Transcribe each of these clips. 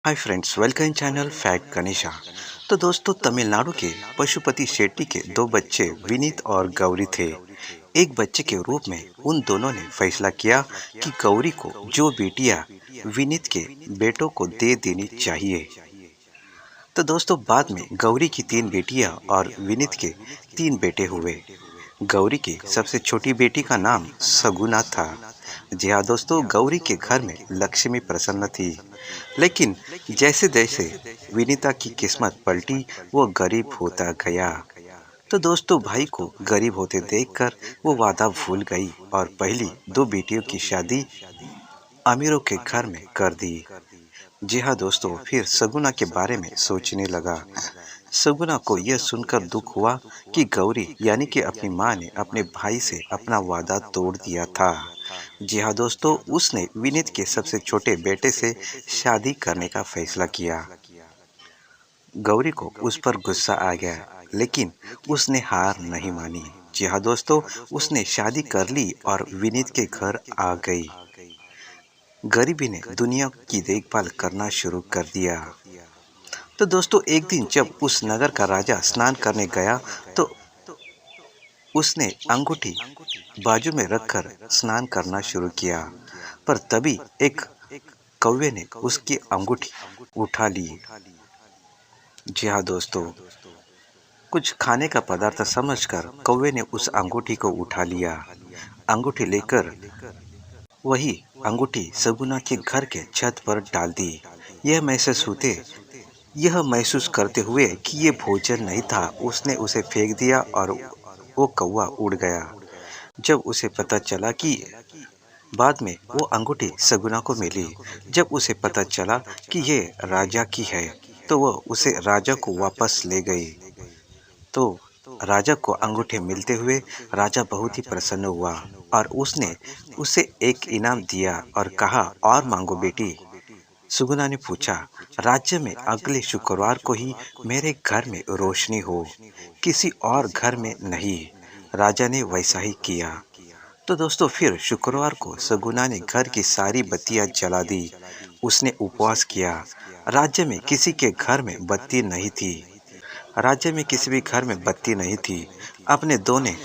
Hi friends, welcome channel fact Ganesha. तो दोस्तों, तमिलनाडु के पशुपति शेट्टी के दो बच्चे विनीत और गौरी थे। एक बच्चे के रूप में उन दोनों ने फैसला किया कि गौरी को जो बेटियां विनीत के बेटों को दे देनी चाहिए। तो दोस्तों, बाद में गौरी की तीन बेटियां और विनीत के तीन बेटे हुए। गौरी की सबसे छोटी बेटी का नाम सगुना था। जी हाँ दोस्तों, गौरी के घर में लक्ष्मी प्रसन्न थी। लेकिन जैसे जैसे विनीता की किस्मत पलटी, वो गरीब होता गया। तो दोस्तों, भाई को गरीब होते देखकर वो वादा भूल गई और पहली दो बेटियों की शादी अमीरों के घर में कर दी। जी हाँ दोस्तों, फिर सगुना के बारे में सोचने लगा। सगुना को यह सुनकर दुख हुआ कि गौरी यानी कि अपनी माँ ने अपने भाई से अपना वादा तोड़ दिया था। जी हाँ दोस्तों, उसने विनीत के सबसे छोटे बेटे से शादी करने का फैसला किया। गौरी को उस पर गुस्सा आ गया, लेकिन उसने हार नहीं मानी। जी हाँ दोस्तों, उसने शादी कर ली और विनीत के घर आ गई। गरीबी ने दुनिया की देखभाल करना शुरू कर दिया। तो दोस्तों, एक दिन जब उस नगर का राजा स्नान करने गया तो उसने अंगूठी बाजू में रखकर स्नान करना शुरू किया। पर तभी एक कौवे ने उसकी अंगूठी उठा ली। जी हाँ दोस्तों, कुछ खाने का पदार्थ समझकर कौवे ने उस अंगूठी को उठा लिया। अंगूठी लेकर वही अंगूठी सगुना के घर के छत पर डाल दी। यह महसूस करते हुए कि ये भोजन नहीं था, उसने उसे फेंक दिया और वो कौवा उड़ गया। जब उसे पता चला कि बाद में वो अंगूठी सगुना को मिली। जब उसे पता चला कि ये राजा की है, तो वह उसे राजा को वापस ले गई। तो राजा को अंगूठी मिलते हुए राजा बहुत ही प्रसन्न हुआ और उसने उसे एक इनाम दिया और कहा, और मांगो बेटी। सुगुना ने पूछा, राज्य में अगले शुक्रवार को ही मेरे घर में रोशनी हो, किसी और घर में नहीं। राजा ने वैसा ही किया। तो दोस्तों, फिर शुक्रवार को सगुना ने घर की सारी बत्तियां जला दी। उसने उपवास किया। राज्य में किसी के घर में बत्ती नहीं थी। राज्य में किसी भी घर में बत्ती नहीं थी। अपने दोने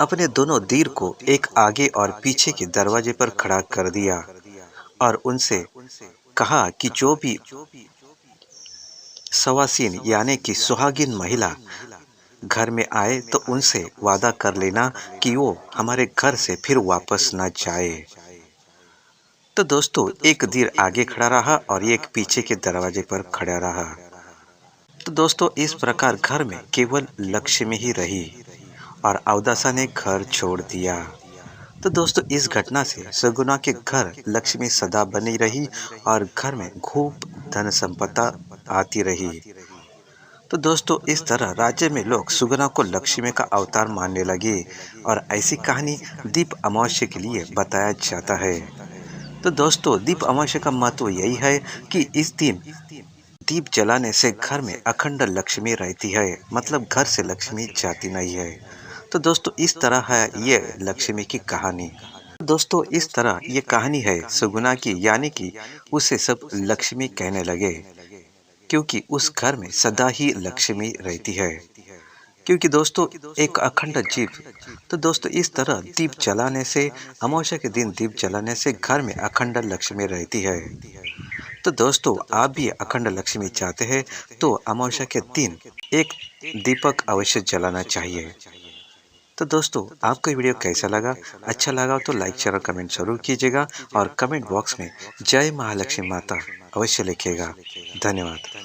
अपने दोनों दीर को एक आगे और पीछे के दरवाजे पर खड़ा कर दिया और उनसे कहा कि जो भी सवासीन यानी कि सुहागिन महिला घर में आए तो उनसे वादा कर लेना कि वो हमारे घर से फिर वापस न जाए। तो दोस्तों, एक दीर आगे खड़ा रहा और एक पीछे के दरवाजे पर खड़ा रहा। तो दोस्तों, इस प्रकार घर में केवल लक्ष्मी ही रही और अवदसा ने घर छोड़ दिया। तो दोस्तों, इस घटना से सगुना के घर लक्ष्मी सदा बनी रही और घर में खूब धन संपदा आती रही। तो दोस्तों, इस तरह राज्य में लोग सुगुना को लक्ष्मी का अवतार मानने लगे और ऐसी कहानी दीप अमावस्या के लिए बताया जाता है। तो दोस्तों, दीप अमावस्या का महत्व यही है कि इस दिन दीप जलाने से घर में अखंड लक्ष्मी रहती है, मतलब घर से लक्ष्मी जाती नहीं है। तो दोस्तों, इस तरह है ये लक्ष्मी की कहानी। दोस्तों, इस तरह ये कहानी है सुगुना की, यानी कि उसे सब लक्ष्मी कहने लगे क्योंकि उस घर में सदा ही लक्ष्मी रहती है। क्योंकि दोस्तों, एक अखंड जीव। तो दोस्तों, इस तरह दीप जलाने से, अमावस्या के दिन दीप जलाने से घर में अखंड लक्ष्मी रहती है। तो दोस्तों, आप भी अखंड लक्ष्मी चाहते हैं तो अमावस्या के दिन एक दीपक अवश्य जलाना चाहिए। तो दोस्तों, आपको ये वीडियो कैसा लगा? अच्छा लगा तो लाइक शेयर और कमेंट जरूर कीजिएगा और कमेंट बॉक्स में जय महालक्ष्मी माता अवश्य लिखिएगा। धन्यवाद।